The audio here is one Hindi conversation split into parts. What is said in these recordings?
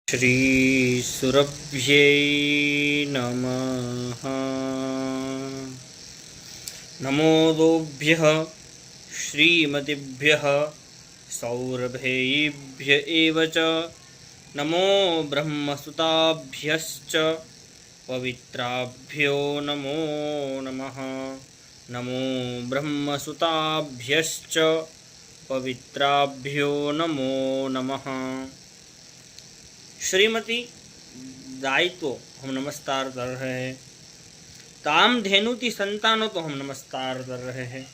श्री सुरभ्यै नमः। नमोदोभ्यः श्रीमतिभ्यः सौरभेभ्य एव च नमो ब्रह्मसुताभ्यश्च पवित्राभ्यो नमो नमः। नमो ब्रह्मसुताभ्यश्च पवित्राभ्यो नमो नमः। श्रीमती दाई तो हम नमस्कार कर रहे हैं, कामधेनु की संतानों तो हम नमस्कार कर रहे हैं,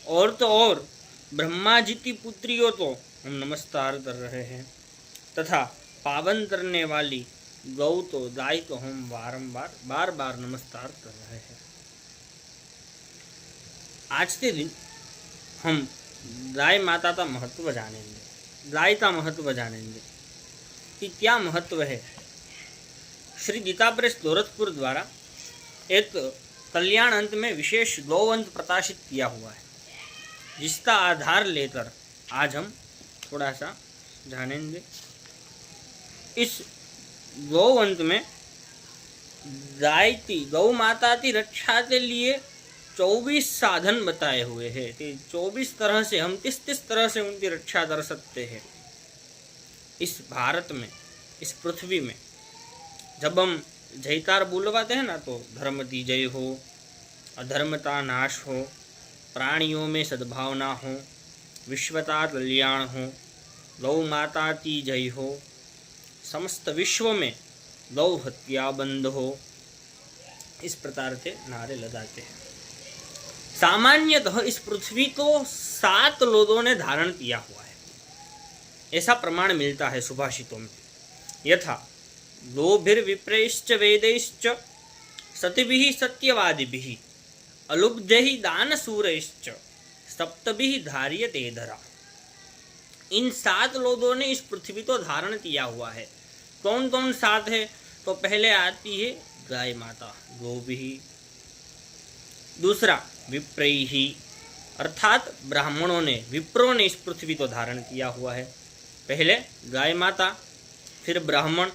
और तो और ब्रह्मा जी की पुत्रियों तो हम नमस्कार कर रहे हैं, तथा पावन करने वाली गौ तो दाई तो हम बार बार नमस्कार कर रहे हैं। आज के दिन हम गाय माता का महत्व जानेंगे, गाय का महत्व जानेंगे कि क्या महत्व है। श्री गीता प्रेस दौलतपुर द्वारा एक कल्याण अंत में विशेष गौवंत प्रकाशित किया हुआ है, जिसका आधार लेकर आज हम थोड़ा सा जानेंगे। इस गौवंत में गौ माता की रक्षा के लिए 24 साधन बताए हुए हैं। 24 तरह से हम किस तरह से उनकी रक्षा कर सकते हैं। इस भारत में, इस पृथ्वी में जब हम जयकार बुलवाते हैं ना, तो धर्म की जय हो, अधर्मता नाश हो, प्राणियों में सद्भावना हो, विश्वता कल्याण हो, गौ माता की जय हो, समस्त विश्व में गौ हत्या बंद हो, इस प्रकार के नारे लगाते हैं। सामान्यतः इस पृथ्वी को 7 लोगों ने धारण किया हुआ है, ऐसा प्रमाण मिलता है सुभाषितों में। यथा लोभिर्विप्रैश्च वेदैश्च सतिभिः सत्यवादिभिः अलुब्धैः दानशूरैश्च सप्तभिः धार्यते धरा। इन 7 लोगों ने इस पृथ्वी को धारण किया हुआ है। कौन कौन 7 है? तो पहले आती है गाय माता, गोभिः। दूसरा विप्रैः, अर्थात ब्राह्मणों ने, विप्रों ने इस पृथ्वी को धारण किया हुआ है। पहले गाय माता, फिर ब्राह्मण,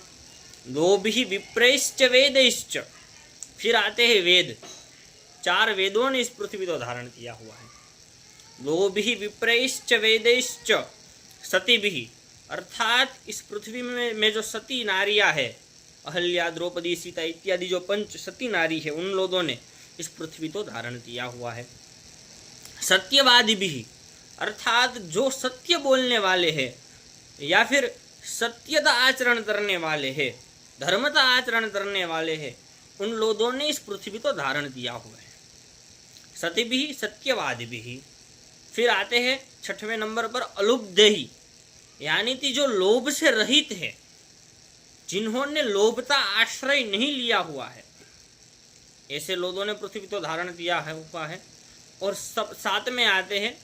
गोभिः विप्रैश्च वेदैश्च, फिर आते हैं वेद। 4 वेदों ने इस पृथ्वी को धारण किया हुआ है। गोभिः विप्रैश्च वेदैश्च सतीभिः, अर्थात इस पृथ्वी में जो सती नारियां है, अहल्या, द्रौपदी, सीता इत्यादि जो 5 सती नारी है, उन लोगों ने इस पृथ्वी को धारण किया हुआ है। सत्यवादिभिः, अर्थात जो सत्य बोलने वाले हैं या फिर सत्यता आचरण करने वाले हैं, धर्मता आचरण करने वाले हैं, उन लोगों ने इस पृथ्वी को धारण किया हुआ है। सतिभिः सत्यवादिभिः। फिर आते हैं 6वें नंबर पर अलुब्धैः, यानी कि जो लोभ से रहित है, जिन्होंने लोभ का आश्रय नहीं लिया हुआ है, ऐसे लोगों ने पृथ्वी को धारण किया है हुआ है। और 7 में आते हैं,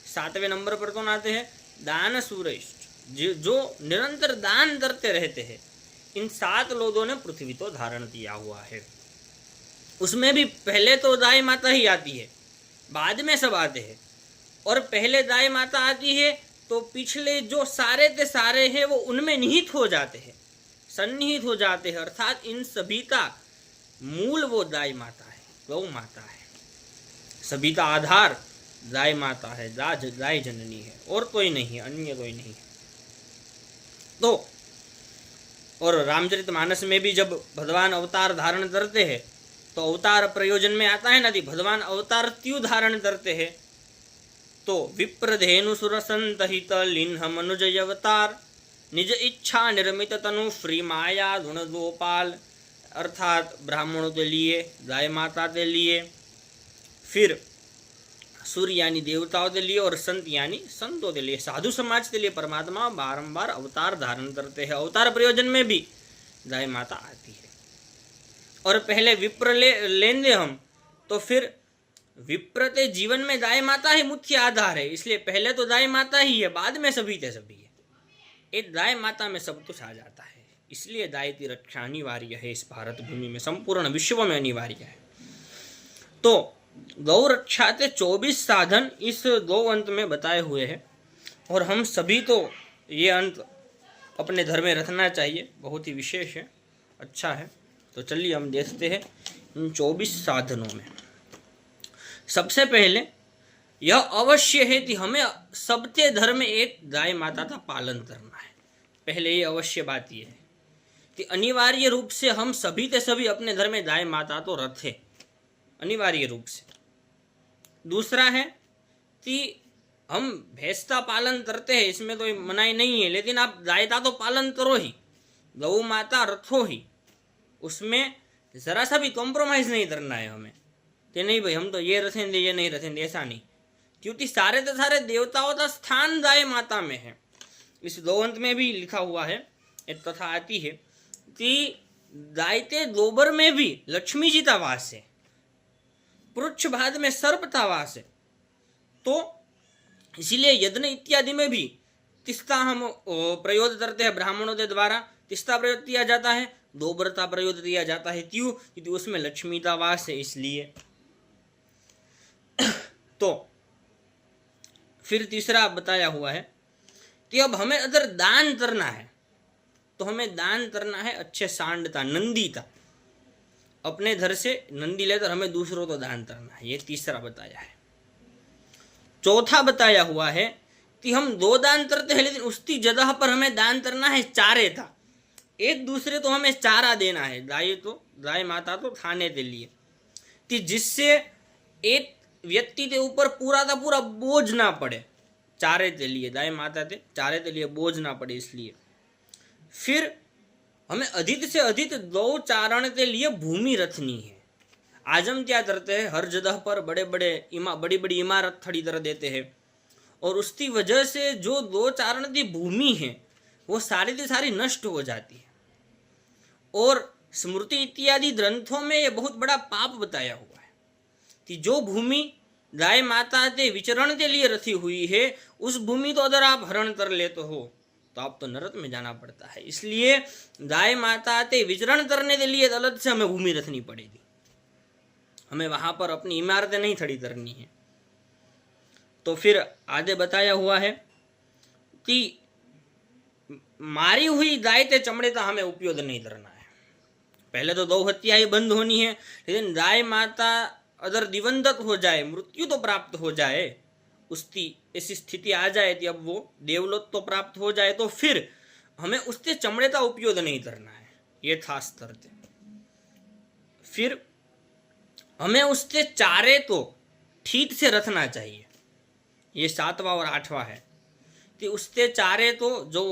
7वें नंबर पर कौन आते हैं? दानशूरैश्च, जो निरंतर दान करते रहते हैं, इन 7 लोगों ने पृथ्वी को धारण किया हुआ है। उसमें भी पहले तो गाय माता ही आती है, बाद में सब आते हैं। और पहले गाय माता आती है तो पिछले जो सारे के सारे हैं वो उनमें निहित हो जाते हैं, सन्निहित हो जाते हैं, अर्थात इन सभी का मूल वो गाय माता है, गौ माता है। सभी का आधार गाय माता है, गाय जननी है, और कोई नहीं, अन्य कोई नहीं। तो और रामचरितमानस में भी जब भगवान अवतार धारण करते हैं, तो अवतार प्रयोजन में आता है ना कि भगवान अवतार क्यों धारण करते हैं। तो विप्रधेनु सुरसंत हित लिन्ह मनुजय अवतार निज इच्छा निर्मित तनु श्री माया गुण गोपाल, अर्थात ब्राह्मणों के लिए, गाय माता के लिए, फिर सूर्य यानी देवताओं के लिए, और संत यानी संतों के लिए, साधु समाज के लिए परमात्मा बारंबार अवतार धारण करते हैं। अवतार प्रयोजन में भी गाय माता आती है। और पहले विप्र लेंगे हम, तो फिर विप्र के जीवन में गाय माता ही मुख्य आधार है, इसलिए पहले तो गाय माता ही है, बाद में सभी ते सभी है। एक गाय माता में सब कुछ आ जाता है, इसलिए गाय की रक्षा अनिवार्य है। इस भारत भूमि में, संपूर्ण विश्व में अनिवार्य है। तो गौ रक्षा के 24 साधन इस गौ अंत में बताए हुए हैं, और हम सभी तो ये अंत अपने घर में रखना चाहिए, बहुत ही विशेष है, अच्छा है। तो चलिए हम देखते हैं इन 24 साधनों में। सबसे पहले यह अवश्य है कि हमें सबके धर्म में एक गाय माता का पालन करना है। पहले ये अवश्य बात ये है कि अनिवार्य रूप से हम सभी के सभी अपने धर्म में गाय माता तो रखे, अनिवार्य रूप से। दूसरा है कि हम भैंस का पालन करते हैं, इसमें तो मनाही नहीं है, लेकिन आप गाय का तो पालन करो ही, गौ माता रखो ही, उसमें जरा सा भी कॉम्प्रोमाइज़ नहीं करना है हमें कि नहीं भाई हम तो ये रखेंगे ये नहीं रखेंगे, ऐसा नहीं, क्योंकि सारे के सारे देवताओं का स्थान गाय माता में है। इस दोवंत में भी लिखा हुआ है, एक कथा आती है कि गाय के गोबर में भी लक्ष्मी जी का वास है, पुरुष भाग में सर्प का वास है। तो इसीलिए यज्ञ इत्यादि में भी तिस्ता हम प्रयोग करते हैं, ब्राह्मणों के द्वारा तिस्ता प्रयोग किया जाता है, गोबर का प्रयोग किया जाता है। क्यों? क्योंकि उसमें लक्ष्मी का वास है, इसलिए। तो फिर तीसरा बताया हुआ है कि अब हमें अगर दान करना है तो हमें दान करना है अच्छे सांड का, नंदी का। अपने घर से नंदी लेकर हमें दूसरों को दान करना है, ये तीसरा बताया है। चौथा बताया हुआ है कि हम 2 दान करते हैं, लेकिन उसकी जगह पर हमें दान करना है चारे का। एक दूसरे तो हमें चारा देना है, गाय माता तो खाने के लिए, कि जिससे एक व्यक्ति के ऊपर पूरा का पूरा बोझ ना पड़े, चारे के लिए, गाय माता के चारे के लिए बोझ ना पड़े, इसलिए। फिर हमें अधिक से अधिक गौ चारण के लिए भूमि रखनी है। आज हम क्या करते हैं, हर जगह पर बड़ी बड़ी इमारत खड़ी कर देते हैं, और उसकी वजह से जो गौ चारण की भूमि है वो सारी की सारी नष्ट हो जाती है। और स्मृति इत्यादि ग्रंथों में ये बहुत बड़ा पाप बताया हुआ है कि जो भूमि गाय माता के विचरण के लिए रखी हुई है, उस भूमि को अगर आप हरण कर लेते हो तो आप तो नरक में जाना पड़ता है। इसलिए गाय माता के विचरण करने के लिए अलग से हमें भूमि रखनी पड़ेगी, हमें वहां पर अपनी इमारतें नहीं खड़ी करनी है। तो फिर आगे बताया हुआ है कि मारी हुई गाय के चमड़े का हमें उपयोग नहीं करना है। पहले तो गौ हत्या ही बंद होनी है, लेकिन गाय माता अगर दिवंगत हो जाए, मृत्यु तो प्राप्त हो जाए, उसकी ऐसी स्थिति आ जाए कि अब वो देवलोक तो प्राप्त हो जाए, तो फिर हमें उसके चमड़े का उपयोग नहीं करना है, ये खास करते। फिर हमें उसके चारे को ठीक से रखना चाहिए, ये 7वां और 8वां है कि उसके चारे तो जो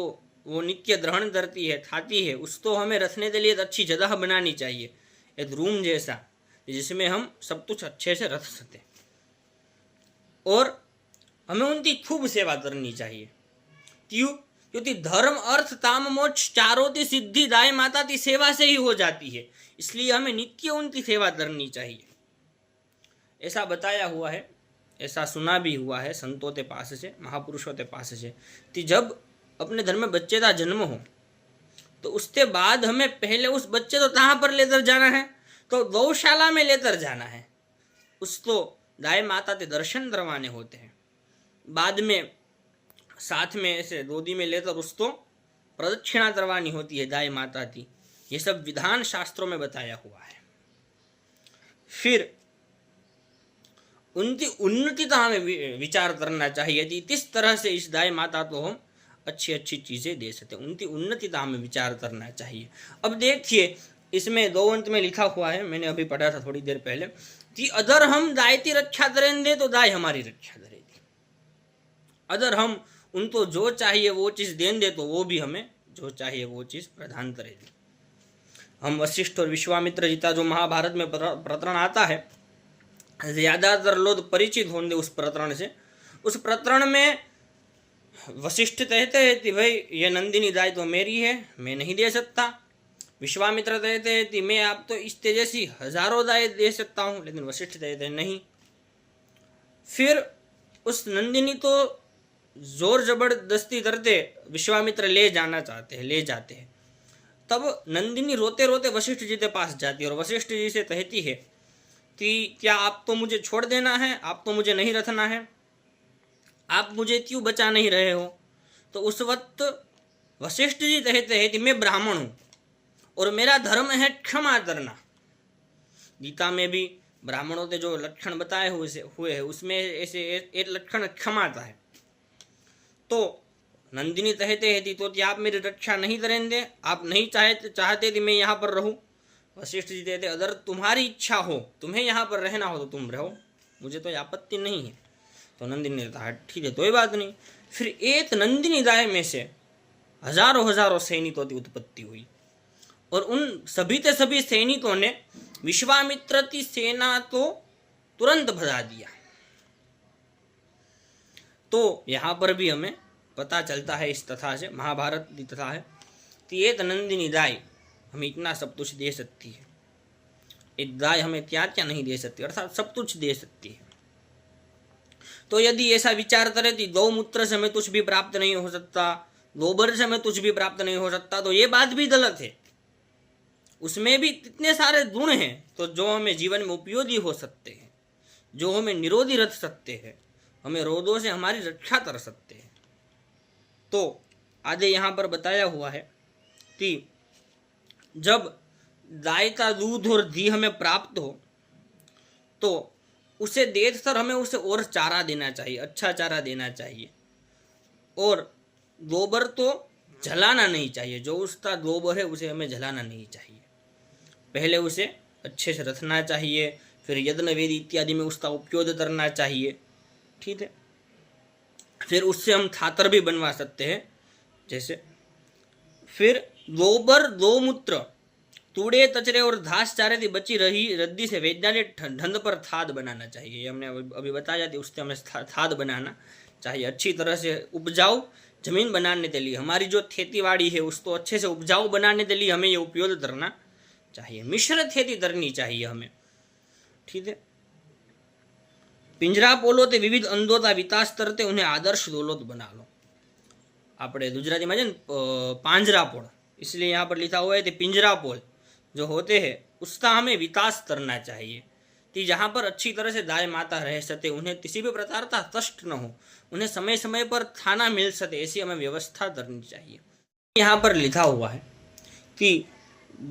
वो नित्य ग्रहण करती है, खाती है, उसको हमें रखने के लिए एक अच्छी जगह बनानी चाहिए, एक रूम जैसा, जिसमें हम सब कुछ अच्छे से रख सकें। और हमें उनकी खूब सेवा करनी चाहिए। क्यों? क्योंकि धर्म अर्थ काम मोक्ष चारों की सिद्धि गाय माता की सेवा से ही हो जाती है, इसलिए हमें नित्य उनकी सेवा करनी चाहिए। ऐसा बताया हुआ है, ऐसा सुना भी हुआ है संतों के पास से, महापुरुषों के पास से, कि जब अपने घर में बच्चे का जन्म हो तो उसके बाद हमें पहले उस बच्चे को कहाँ पर लेकर जाना है, तो गौशाला में लेकर जाना है। उसको गाय माता के दर्शन करवाने होते हैं, बाद में साथ में ऐसे गोदी में लेकर उसको प्रदक्षिणा करवानी होती है गाय माता की। ये सब विधान शास्त्रों में बताया हुआ है। फिर उनकी उन्नति का हमें विचार करना चाहिए कि किस तरह से इस गाय माता को हम अच्छी अच्छी चीज़ें दे सकते, उनकी उन्नति का हमें विचार करना चाहिए। अब देखिए इसमें गोवंत में लिखा हुआ है, मैंने अभी पढ़ा था थोड़ी देर पहले, कि अगर हम गाय की रक्षा करेंगे तो गाय हमारी रक्षा करेगी, अगर हम उनको जो चाहिए वो चीज़ देंगे तो वो भी हमें जो चाहिए वो चीज़ प्रदान करेगी। हम वशिष्ठ और विश्वामित्र जी का जो महाभारत में प्रकरण आता है, ज़्यादातर लोग परिचित होंगे उस प्रकरण से। उस प्रकरण में वशिष्ठ कहते हैं कि भाई ये नंदिनी गाय तो मेरी है, मैं नहीं दे सकता। विश्वामित्र कहते हैं कि मैं आप तो इस तेजस्वी हजारों गाय दे सकता हूँ, लेकिन वशिष्ठ कहते हैं नहीं। फिर उस नंदिनी तो जोर जबरदस्ती करते विश्वामित्र ले जाना चाहते हैं, ले जाते हैं। तब नंदिनी रोते रोते वशिष्ठ जी के पास जाती है और वशिष्ठ जी से कहती है कि क्या आप तो मुझे छोड़ देना है, आप तो मुझे नहीं रखना है, आप मुझे क्यों बचा नहीं रहे हो। तो उस वक्त वशिष्ठ जी कहते हैं कि मैं ब्राह्मण हूं और मेरा धर्म है क्षमा करना। गीता में भी ब्राह्मणों के जो लक्षण बताए हुए हैं उसमें ऐसे एक लक्षण क्षमा का है। तो नंदिनी कहते हैं कि तो आप मेरी रक्षा नहीं करेंगे, आप नहीं चाहते कि मैं यहाँ पर रहूं। वशिष्ठ जी कहते अगर तुम्हारी इच्छा हो, तुम्हें यहाँ पर रहना हो तो तुम रहो, मुझे तो आपत्ति नहीं है। तो नंदिनी ने कहा ठीक है, कोई बात नहीं। फिर एक नंदिनी गाय में से हजारों हजारों सैनिकों की उत्पत्ति हुई और उन सभी के सभी सैनिकों ने विश्वामित्र की सेना तो तुरंत भगा दिया। तो यहाँ पर भी हमें पता चलता है इस कथा से, महाभारत की कथा है, कि एक नंदिनी गाय हमें इतना सब कुछ दे सकती है। एक गाय हमें क्या क्या नहीं दे सकती, अर्थात सब कुछ दे सकती है। तो यदि ऐसा विचार करे कि गौमूत्र से हमें कुछ भी प्राप्त नहीं हो सकता, गोबर से हमें कुछ भी प्राप्त नहीं हो सकता, तो ये बात भी गलत है। उसमें भी कितने सारे गुण हैं तो जो हमें जीवन में उपयोगी हो सकते हैं, जो हमें निरोगी रख सकते हैं, हमें रोगों से हमारी रक्षा कर सकते हैं। तो आगे यहाँ पर बताया हुआ है कि जब गाय का दूध और घी हमें प्राप्त हो तो उसे देखकर हमें उसे और चारा देना चाहिए, अच्छा चारा देना चाहिए। और गोबर तो जलाना नहीं चाहिए, जो उसका गोबर है उसे हमें जलाना नहीं चाहिए, पहले उसे अच्छे से रखना चाहिए, फिर यज्ञ वेद इत्यादि में उसका उपयोग करना चाहिए। ठीक है, फिर उससे हम खातर भी बनवा सकते हैं जैसे। फिर गोबर गौमूत्र कूड़े कचरे और घास चारे की बची रही रद्दी से वैज्ञानिक ढंग पर खाद बनाना चाहिए। ये हमने अभी बताया था, उससे हमें खाद बनाना चाहिए। अच्छी तरह से उपजाऊ जमीन बनाने के लिए, हमारी जो खेतीबाड़ी है उसको अच्छे से उपजाऊ बनाने के लिए हमें ये उपयोग करना चाहिए। मिश्र खेती करनी चाहिए हमें। ठीक है, पिंजरा पोलो ते विविध अंगों का विकास करते उन्हें आदर्श दौलत बना लो। આપણે ગુજરાતીમાં છે ને પાંજરાપોળ, इसलिए यहाँ पर लिखा हुआ है कि पिंजरापोल जो होते हैं उसका हमें विकास करना चाहिए, कि जहाँ पर अच्छी तरह से गाय माता रह सके, उन्हें किसी भी प्रकार का कष्ट न हो, उन्हें समय समय पर खाना मिल सके, ऐसी हमें व्यवस्था करनी चाहिए। यहाँ पर लिखा हुआ है कि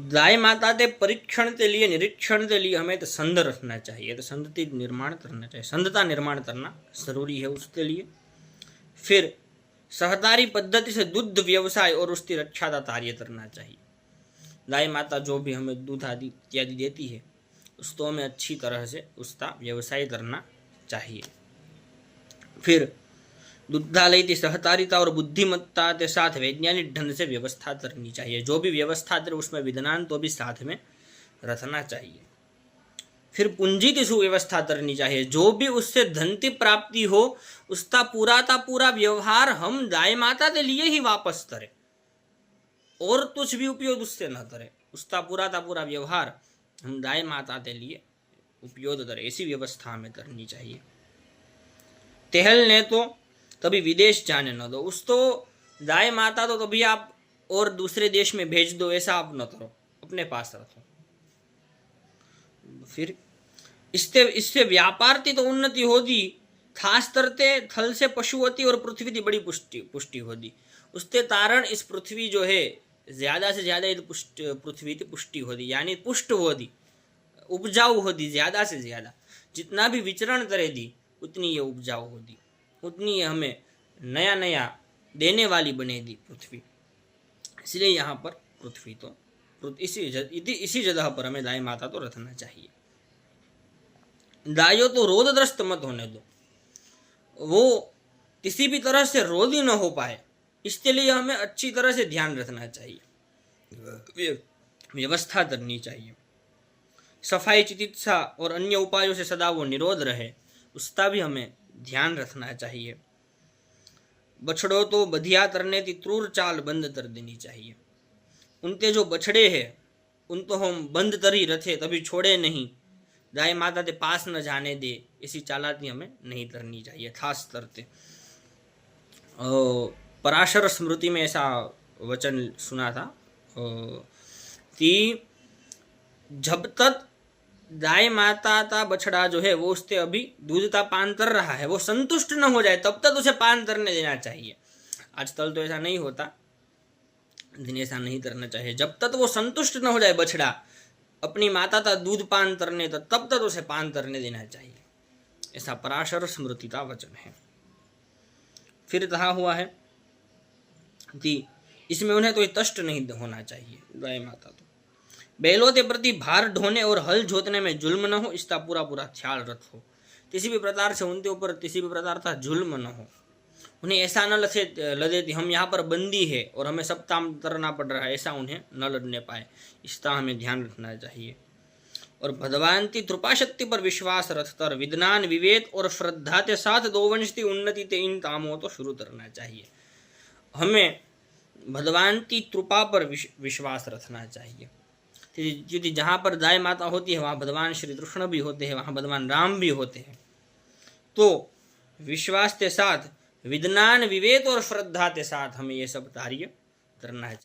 गाय माता के परीक्षण के लिए, निरीक्षण के लिए हमें तो संध रखना चाहिए, तो संधति निर्माण करना चाहिए, संधता निर्माण करना जरूरी है उसके लिए। फिर सहकारी पद्धति से दुग्ध व्यवसाय और उसकी रक्षा का कार्य करना चाहिए। गाय माता जो भी हमें दूध आदि इत्यादि देती है उसको हमें अच्छी तरह से उसका व्यवसाय करना चाहिए। फिर दुग्धालय की सहकारिता और बुद्धिमत्ता के साथ वैज्ञानिक ढंग से व्यवस्था करनी चाहिए। जो भी व्यवस्था करे उसमें विज्ञान तो भी साथ में रखना चाहिए। फिर पूंजी की सुव्यवस्था करनी चाहिए, जो भी उससे धन की प्राप्ति हो उसका पूरा का पूरा व्यवहार हम गाय माता के लिए ही वापस करें और कुछ भी उपयोग उससे न करें, उसका पूरा का पूरा व्यवहार हम गाय माता के लिए उपयोग करें, ऐसी व्यवस्था हमें करनी चाहिए। टहल ने तो कभी विदेश जाने न दो, उसको गाय माता तो कभी आप और दूसरे देश में भेज दो, ऐसा आप न करो, अपने पास रखो। फिर इससे व्यापार की तो उन्नति होगी, खास करते थल से पशु होती और पृथ्वी की बड़ी पुष्टि होगी। उसके कारण इस पृथ्वी जो है ज्यादा से ज्यादा पृथ्वी की पुष्टि होगी, यानी पुष्ट होगी, उपजाऊ होगी, ज्यादा से ज्यादा जितना भी विचरण करेगी उतनी ये उपजाऊ होगी, उतनी ये हमें नया नया देने वाली बनेगी पृथ्वी। इसलिए यहाँ पर पृथ्वी तो इसी जगह पर हमें गाय माता तो रखना चाहिए। गायों तो रोगग्रस्त मत होने दो, वो किसी भी तरह से रोगी न हो पाए, इसके लिए हमें अच्छी तरह से ध्यान रखना चाहिए, व्यवस्था करनी चाहिए। सफाई, चिकित्सा और अन्य उपायों से सदा वो निरोध रहे, उसका भी हमें ध्यान रखना चाहिए। बछड़ों तो बधिया करने की क्रूर चाल बंद कर देनी चाहिए। उनके जो बछड़े हैं उनको हम बंद कर ही रखे, कभी छोड़े नहीं, गाय माता के पास न जाने दे, ऐसी चालाकी हमें नहीं करनी चाहिए। खास करते पराशर स्मृति में ऐसा वचन सुना था कि जब तक गाय माता का बछड़ा जो है वो उससे अभी दूध का पान कर रहा है, वो संतुष्ट न हो जाए तब तक उसे पान करने देना चाहिए। आजकल तो ऐसा नहीं होता, लेकिन ऐसा नहीं करना चाहिए। जब तक वो संतुष्ट न हो जाए बछड़ा अपनी माता का दूध पान करने तब तक उसे पान करने देना चाहिए। ऐसा पराशर स्मृति का वचन है। फिर कहा हुआ है कि इसमें उन्हें कोई कष्ट नहीं होना चाहिए। गाय माता तो बैलों के प्रति भार ढोने और हल जोतने में जुल्म न हो, इसका पूरा पूरा ख्याल रखो। किसी भी प्रकार से उनके ऊपर किसी भी प्रकार का जुल्म न हो। उन्हें ऐसा न लगे कि हम यहाँ पर बंदी है और हमें सब काम करना पड़ रहा है, ऐसा उन्हें न लड़ने पाए, इसका हमें ध्यान रखना चाहिए। और भगवान की कृपा शक्ति पर विश्वास रखकर विज्ञान विवेक और श्रद्धा के साथ गोवंश की उन्नति के इन कामों को शुरू करना चाहिए। हमें भगवान की कृपा पर विश्वास रखना चाहिए, क्योंकि जहाँ पर गाय माता होती है वहाँ भगवान श्री कृष्ण भी होते हैं, वहाँ भगवान राम भी होते हैं। तो विश्वास के साथ विज्ञान विवेक और श्रद्धा के साथ हमें ये सब कार्य करना है।